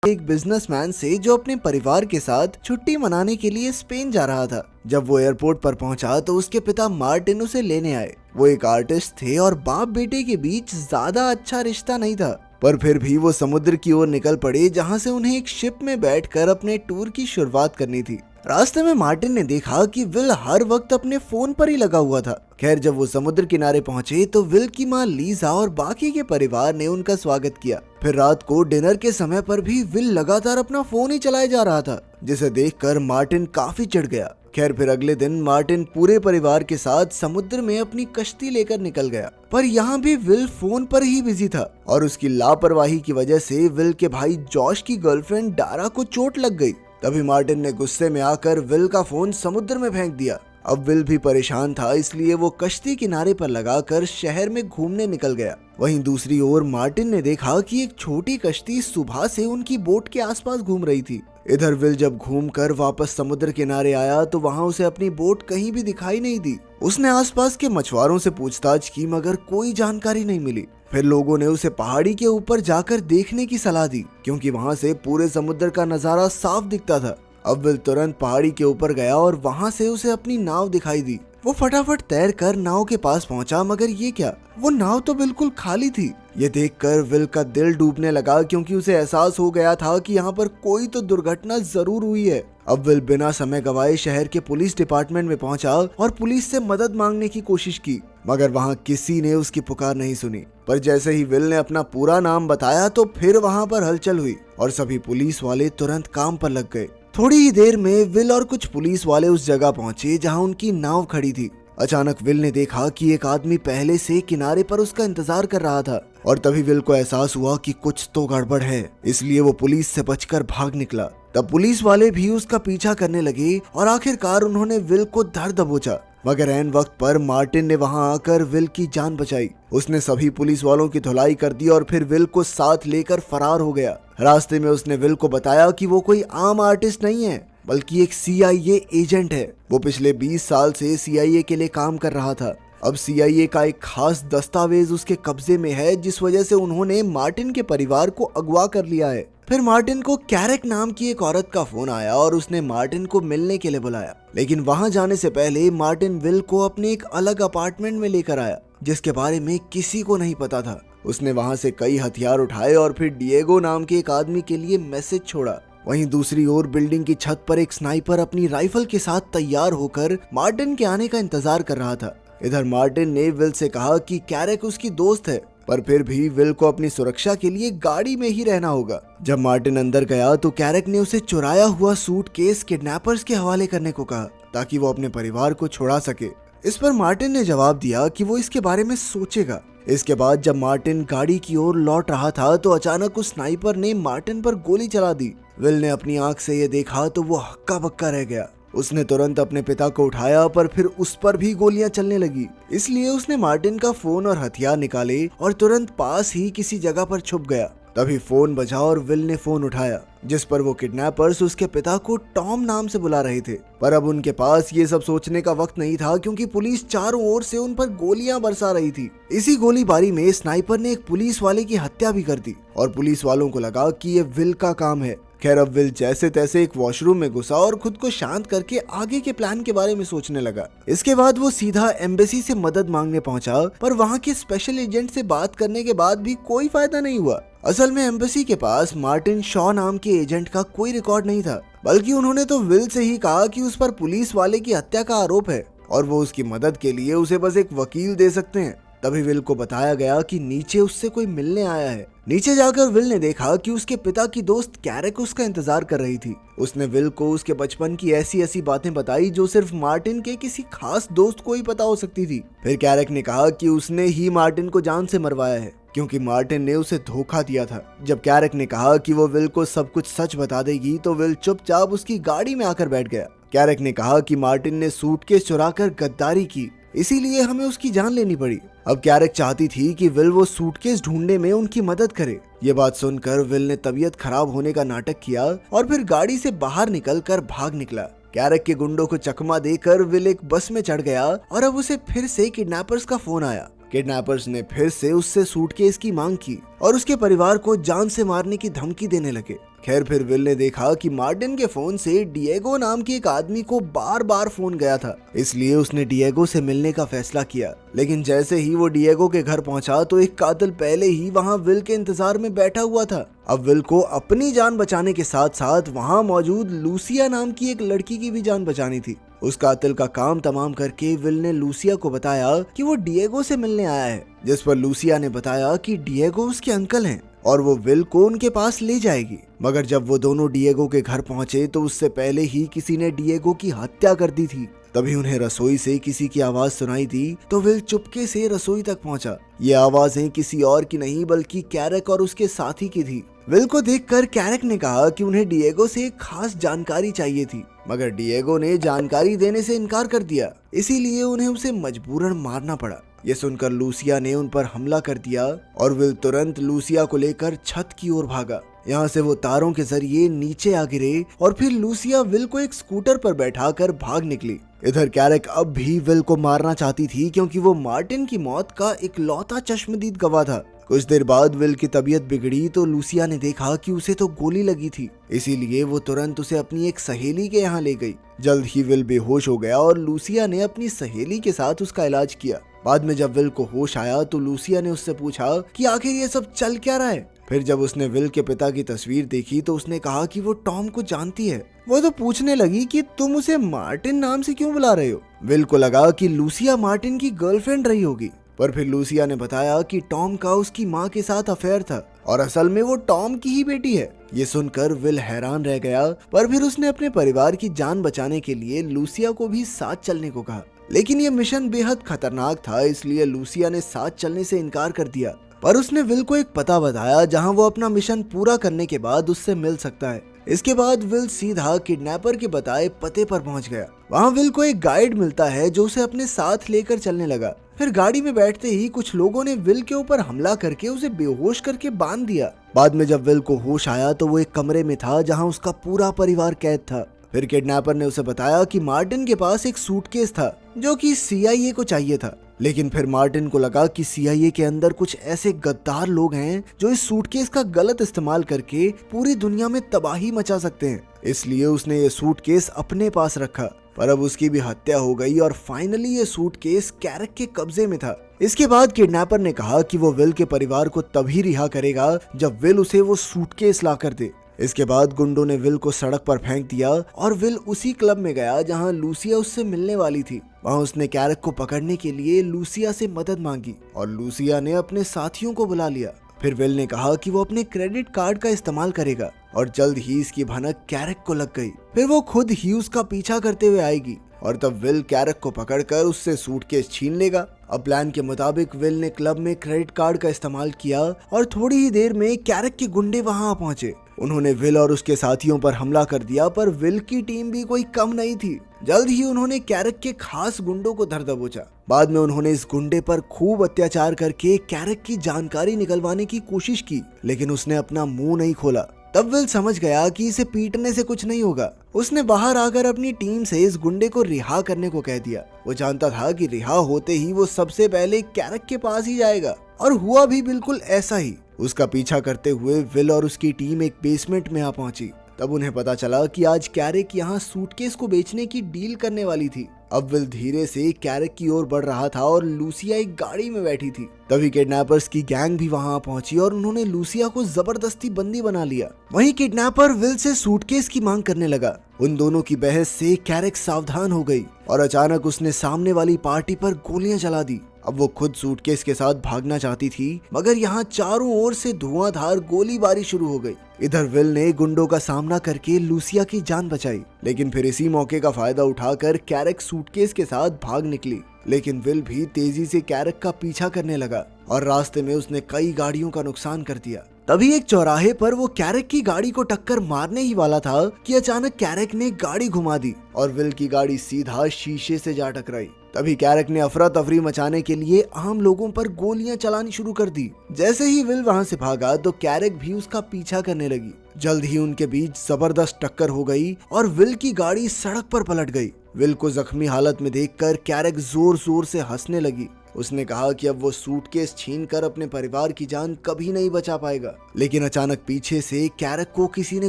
एक बिजनेसमैन से जो अपने परिवार के साथ छुट्टी मनाने के लिए स्पेन जा रहा था। जब वो एयरपोर्ट पर पहुंचा तो उसके पिता मार्टिन उसे लेने आए। वो एक आर्टिस्ट थे और बाप बेटे के बीच ज्यादा अच्छा रिश्ता नहीं था, पर फिर भी वो समुद्र की ओर निकल पड़े जहां से उन्हें एक शिप में बैठकर अपने टूर की शुरुआत करनी थी। रास्ते में मार्टिन ने देखा कि विल हर वक्त अपने फोन पर ही लगा हुआ था। खैर, जब वो समुद्र किनारे पहुंचे तो विल की माँ लीजा और बाकी के परिवार ने उनका स्वागत किया। फिर रात को डिनर के समय पर भी विल लगातार अपना फोन ही चलाए जा रहा था, जिसे देखकर मार्टिन काफी चिढ़ गया। खैर, फिर अगले दिन मार्टिन पूरे परिवार के साथ समुद्र में अपनी कश्ती लेकर निकल गया, पर यहाँ भी विल फोन पर ही बिजी था और उसकी लापरवाही की वजह से विल के भाई जॉश की गर्लफ्रेंड डारा को चोट लग गई। तभी मार्टिन ने गुस्से में आकर विल का फोन समुद्र में फेंक दिया। अब विल भी परेशान था, इसलिए वो कश्ती किनारे पर लगाकर शहर में घूमने निकल गया। वहीं दूसरी ओर मार्टिन ने देखा कि एक छोटी कश्ती सुबह से उनकी बोट के आसपास घूम रही थी। इधर विल जब घूमकर वापस समुद्र किनारे आया तो वहाँ उसे अपनी बोट कहीं भी दिखाई नहीं दी। उसने आसपास के मछुआरों से पूछताछ की, मगर कोई जानकारी नहीं मिली। फिर लोगों ने उसे पहाड़ी के ऊपर जाकर देखने की सलाह दी, क्योंकि वहाँ से पूरे समुद्र का नजारा साफ दिखता था। अब विल तुरंत पहाड़ी के ऊपर गया और वहाँ से उसे अपनी नाव दिखाई दी। वो फटाफट तैर कर नाव के पास पहुंचा, मगर ये क्या, वो नाव तो बिल्कुल खाली थी। ये देखकर विल का दिल डूबने लगा, क्योंकि उसे एहसास हो गया था कि यहाँ पर कोई तो दुर्घटना जरूर हुई है। अब विल बिना समय गवाए शहर के पुलिस डिपार्टमेंट में पहुंचा और पुलिस से मदद मांगने की कोशिश की, मगर वहाँ किसी ने उसकी पुकार नहीं सुनी। पर जैसे ही विल ने अपना पूरा नाम बताया तो फिर वहाँ पर हलचल हुई और सभी पुलिस वाले तुरंत काम पर लग गए। थोड़ी ही देर में विल और कुछ पुलिस वाले उस जगह पहुंचे जहां उनकी नाव खड़ी थी। अचानक विल ने देखा कि एक आदमी पहले से किनारे पर उसका इंतजार कर रहा था और तभी विल को एहसास हुआ कि कुछ तो गड़बड़ है, इसलिए वो पुलिस से बचकर भाग निकला। तब पुलिस वाले भी उसका पीछा करने लगे और आखिरकार उन्होंने विल को धर दबोचा, मगर ऐन वक्त पर मार्टिन ने वहां आकर विल की जान बचाई। उसने सभी पुलिस वालों की धुलाई कर दी और फिर विल को साथ लेकर फरार हो गया। रास्ते में उसने विल को बताया कि वो कोई आम आर्टिस्ट नहीं है, बल्कि एक CIA एजेंट है। वो पिछले 20 साल से CIA के लिए काम कर रहा था। अब CIA का एक खास दस्तावेज उसके कब्जे में है, जिस वजह से उन्होंने मार्टिन के परिवार को अगवा कर लिया है। फिर मार्टिन को कैरेक नाम की एक औरत का फोन आया और उसने मार्टिन को मिलने के लिए बुलाया, लेकिन वहां जाने से पहले मार्टिन विल को अपने एक अलग अपार्टमेंट में लेकर आया, जिसके बारे में किसी को नहीं पता था। उसने वहां से कई हथियार उठाए और फिर डिएगो नाम के एक आदमी के लिए मैसेज छोड़ा। वहीं दूसरी ओर बिल्डिंग की छत पर एक स्नाइपर अपनी राइफल के साथ तैयार होकर मार्टिन के आने का इंतजार कर रहा था। इधर मार्टिन ने विल से कहा कि कैरेक उसकी दोस्त है, पर फिर भी विल को अपनी सुरक्षा के लिए गाड़ी में ही रहना होगा। जब मार्टिन अंदर गया तो कैरेक ने उसे चुराया हुआ सूटकेस किडनैपर्स के हवाले करने को कहा, ताकि वो अपने परिवार को छुड़ा सके। इस पर मार्टिन ने जवाब दिया कि वो इसके बारे में सोचेगा। इसके बाद जब मार्टिन गाड़ी की ओर लौट रहा था तो अचानक उस स्नाइपर ने मार्टिन पर गोली चला दी। विल ने अपनी आंख से ये देखा तो वो हक्का बक्का रह गया। उसने तुरंत अपने पिता को उठाया, पर फिर उस पर भी गोलियां चलने लगी। इसलिए उसने मार्टिन का फोन और हथियार निकाले और तुरंत पास ही किसी जगह पर छुप गया। तभी फोन बजा और विल ने फोन उठाया, जिस पर वो किडनैपर्स उसके पिता को टॉम नाम से बुला रहे थे। पर अब उनके पास ये सब सोचने का वक्त नहीं था, क्योंकि पुलिस चारों ओर से उन पर गोलियां बरसा रही थी। इसी गोलीबारी में स्नाइपर ने एक पुलिस वाले की हत्या भी कर दी और पुलिस वालों को लगा कि ये विल का काम है। खैर, अब विल जैसे तैसे एक वॉशरूम में घुसा और खुद को शांत करके आगे के प्लान के बारे में सोचने लगा। इसके बाद वो सीधा एम्बेसी से मदद मांगने पहुंचा, पर वहां के स्पेशल एजेंट से बात करने के बाद भी कोई फायदा नहीं हुआ। असल में एम्बेसी के पास मार्टिन शॉ नाम के एजेंट का कोई रिकॉर्ड नहीं था, बल्कि उन्होंने तो विल से ही कहा कि उस पर पुलिस वाले की हत्या का आरोप है और वो उसकी मदद के लिए उसे बस एक वकील दे सकते हैं। तभी विल को बताया गया कि नीचे उससे कोई मिलने आया है। नीचे जाकर विल ने देखा कि उसके पिता की दोस्त कैरेक उसका इंतजार कर रही थी। उसने विल को उसके बचपन की ऐसी ऐसी बातें बताई जो सिर्फ मार्टिन के किसी खास दोस्त को ही पता हो सकती थी। फिर कैरेक ने कहा कि उसने ही मार्टिन को जान से मरवाया है, क्योंकि मार्टिन ने उसे धोखा दिया था। जब कैरेक ने कहा कि वो विल को सब कुछ सच बता देगी तो विल चुपचाप उसकी गाड़ी में आकर बैठ गया। कैरेक ने कहा कि मार्टिन ने सूटकेस चुराकर गद्दारी की, इसीलिए हमें उसकी जान लेनी पड़ी। अब कैरेक चाहती थी कि विल वो सूटकेस ढूंढने में उनकी मदद करे। ये बात सुनकर विल ने तबीयत खराब होने का नाटक किया और फिर गाड़ी से बाहर निकलकर भाग निकला। कैरेक के गुंडों को चकमा देकर विल एक बस में चढ़ गया और अब उसे फिर से किडनैपर्स का फोन आया। किडनैपर्स ने फिर से उससे सूटकेस की मांग की और उसके परिवार को जान से मारने की धमकी देने लगे। खैर फिर विल ने देखा कि मार्टिन के फोन से डिएगो नाम के एक आदमी को बार बार फोन गया था, इसलिए उसने डिएगो से मिलने का फैसला किया। लेकिन जैसे ही वो डिएगो के घर पहुंचा तो एक कातिल पहले ही वहां विल के इंतजार में बैठा हुआ था। अब विल को अपनी जान बचाने के साथ साथ वहां मौजूद लूसिया नाम की एक लड़की की भी जान बचानी थी। उस कातिल का काम तमाम करके विल ने लूसिया को बताया कि वो डिएगो से मिलने आया है, जिस पर लूसिया ने बताया कि डिएगो उसके अंकल हैं और वो विल को उनके पास ले जाएगी। मगर जब वो दोनों डिएगो के घर पहुंचे तो उससे पहले ही किसी ने डिएगो की हत्या कर दी थी। तभी उन्हें रसोई से किसी की आवाज सुनाई दी तो विल चुपके से रसोई तक पहुंचा। ये आवाजें किसी और की नहीं बल्कि कैरक और उसके साथी की थी। विल को देखकर कैरक ने कहा कि उन्हें डिएगो से एक खास जानकारी चाहिए थी, मगर डिएगो ने जानकारी देने से इनकार कर दिया, इसीलिए उन्हें उसे मजबूरन मारना पड़ा। ये सुनकर लूसिया ने उन पर हमला कर दिया और विल तुरंत लूसिया को लेकर छत की ओर भागा। यहाँ से वो तारों के जरिए नीचे आ गिरे और फिर लूसिया विल को एक स्कूटर पर बैठाकर भाग निकली। इधर कैरक अब भी विल को मारना चाहती थी क्योंकि वो मार्टिन की मौत का इकलौता चश्मदीद गवाह था। कुछ देर बाद विल की तबीयत बिगड़ी तो लूसिया ने देखा कि उसे तो गोली लगी थी, इसीलिए वो तुरंत उसे अपनी एक सहेली के यहाँ ले गई। जल्द ही विल बेहोश हो गया और लूसिया ने अपनी सहेली के साथ उसका इलाज किया। बाद में जब विल को होश आया तो लूसिया ने उससे पूछा कि आखिर ये सब चल क्या रहा है। फिर जब उसने विल के पिता की तस्वीर देखी तो उसने कहा कि वो टॉम को जानती है। वो तो पूछने लगी कि तुम उसे मार्टिन नाम से क्यों बुला रहे हो। विल को लगा कि लूसिया मार्टिन की गर्लफ्रेंड रही होगी, पर फिर लूसिया ने बताया कि टॉम का उसकी माँ के साथ अफेयर था और असल में वो टॉम की ही बेटी है। ये सुनकर विल हैरान रह गया, पर फिर उसने अपने परिवार की जान बचाने के लिए लूसिया को भी साथ चलने को कहा। लेकिन ये मिशन बेहद खतरनाक था, इसलिए लूसिया ने साथ चलने से इनकार कर दिया, पर उसने विल को एक पता बताया जहां वो अपना मिशन पूरा करने के बाद उससे मिल सकता है। इसके बाद विल सीधा किडनैपर के बताए पते पर पहुंच गया। वहां विल को एक गाइड मिलता है जो उसे अपने साथ लेकर चलने लगा। फिर गाड़ी में बैठते ही कुछ लोगों ने विल के ऊपर हमला करके उसे बेहोश करके बांध दिया। बाद में जब विल को होश आया तो वो एक कमरे में था जहाँ उसका पूरा परिवार कैद था। फिर किडनैपर ने उसे बताया कि मार्टिन के पास एक सूटकेस था जो कि CIA को चाहिए था। लेकिन फिर मार्टिन को लगा कि CIA के अंदर कुछ ऐसे गद्दार लोग हैं जो इस सूटकेस का गलत इस्तेमाल करके पूरी दुनिया में तबाही मचा सकते हैं, इसलिए उसने ये सूटकेस अपने पास रखा। पर अब उसकी भी हत्या हो गई और फाइनली ये सूटकेस कैरक के कब्जे में था। इसके बाद किडनैपर ने कहा कि वो विल के परिवार को तभी रिहा करेगा जब विल उसे वो सूटकेस ला कर दे। इसके बाद गुंडों ने विल को सड़क पर फेंक दिया और विल उसी क्लब में गया जहां लूसिया उससे मिलने वाली थी। वहां उसने कैरक को पकड़ने के लिए लूसिया से मदद मांगी और लूसिया ने अपने साथियों को बुला लिया। फिर विल ने कहा कि वो अपने क्रेडिट कार्ड का इस्तेमाल करेगा और जल्द ही इसकी भनक कैरक को लग गई। फिर वो खुद ही उसका पीछा करते हुए आएगी और तब विल कैरक को पकड़कर उससे सूटकेस छीन लेगा। अब प्लान के मुताबिक विल ने क्लब में क्रेडिट कार्ड का इस्तेमाल किया और थोड़ी ही देर में कैरक के गुंडे वहां पहुंचे। उन्होंने विल और उसके साथियों पर हमला कर दिया, पर विल की टीम भी कोई कम नहीं थी। जल्द ही उन्होंने कैरक के खास गुंडों को धर दबोचा। बाद में उन्होंने इस गुंडे पर खूब अत्याचार करके कैरक की जानकारी निकलवाने की कोशिश की, लेकिन उसने अपना मुंह नहीं खोला। तब विल समझ गया कि इसे पीटने से कुछ नहीं होगा। उसने बाहर आकर अपनी टीम से इस गुंडे को रिहा करने को कह दिया। वो जानता था कि रिहा होते ही वो सबसे पहले कैरक के पास ही जाएगा, और हुआ भी बिल्कुल ऐसा ही। उसका पीछा करते हुए विल और उसकी टीम एक बेसमेंट में आ पहुंची। तब उन्हें पता चला कि आज कैरक यहाँ सूटकेस को बेचने की डील करने वाली थी। अब विल धीरे से कैरक की ओर बढ़ रहा था और लूसिया एक गाड़ी में बैठी थी। तभी किडनैपर्स की गैंग भी वहां पहुंची और उन्होंने लूसिया को जबरदस्ती बंदी बना लिया। वहीं किडनैपर विल से सूटकेस की मांग करने लगा। उन दोनों की बहस से कैरक सावधान हो गई और अचानक उसने सामने वाली पार्टी पर गोलियां चला दी। अब वो खुद सूटकेस के साथ भागना चाहती थी, मगर यहाँ चारों ओर से धुआंधार गोलीबारी शुरू हो गई। इधर विल ने गुंडों का सामना करके लूसिया की जान बचाई, लेकिन फिर इसी मौके का फायदा उठाकर कैरक सूटकेस के साथ भाग निकली। लेकिन विल भी तेजी से कैरक का पीछा करने लगा और रास्ते में उसने कई गाड़ियों का नुकसान कर दिया। तभी एक चौराहे पर वो कैरक की गाड़ी को टक्कर मारने ही वाला था कि अचानक कैरक ने गाड़ी घुमा दी और विल की गाड़ी सीधा शीशे से जा टकराई। तभी कैरक ने अफरा तफरी मचाने के लिए आम लोगों पर गोलियां चलानी शुरू कर दी। जैसे ही विल वहां से भागा तो कैरक भी उसका पीछा करने लगी। जल्द ही उनके बीच जबरदस्त टक्कर हो गई और विल की गाड़ी सड़क पर पलट गई। विल को जख्मी हालत में देखकर कैरक जोर जोर से हंसने लगी। उसने कहा कि अब वो सूटकेस छीनकर अपने परिवार की जान कभी नहीं बचा पाएगा। लेकिन अचानक पीछे से कैरक को किसी ने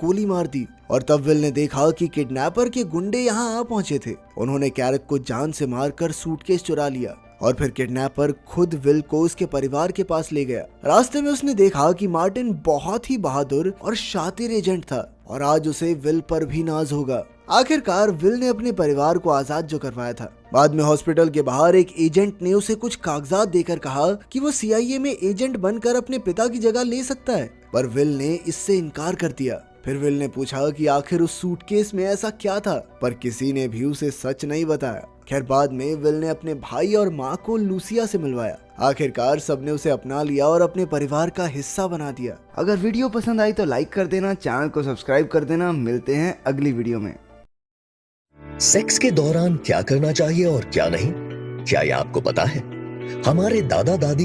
गोली मार दी और तब विल ने देखा कि किडनैपर के गुंडे यहाँ आ पहुंचे थे। उन्होंने कैरक को जान से मारकर सूटकेस चुरा लिया और फिर किडनैपर खुद विल को उसके परिवार के पास ले गया। रास्ते में उसने देखा कि मार्टिन बहुत ही बहादुर और शातिर एजेंट था और आज उसे विल पर भी नाज होगा। आखिरकार विल ने अपने परिवार को आजाद जो करवाया था। बाद में हॉस्पिटल के बाहर एक एजेंट ने उसे कुछ कागजात देकर कहा कि वो CIA में एजेंट बनकर अपने पिता की जगह ले सकता है, पर विल ने इससे इनकार कर दिया। फिर विल ने पूछा कि आखिर उस सूटकेस में ऐसा क्या था, पर किसी ने भी उसे सच नहीं बताया। खैर बाद में विल ने अपने भाई और माँ को लूसिया से मिलवाया। आखिरकार सबने उसे अपना लिया और अपने परिवार का हिस्सा बना दिया। अगर वीडियो पसंद आई तो लाइक कर देना, चैनल को सब्सक्राइब कर देना। मिलते हैं अगली वीडियो में। सेक्स के दौरान क्या करना चाहिए और क्या नहीं, क्या ये आपको पता है? हमारे दादा दादी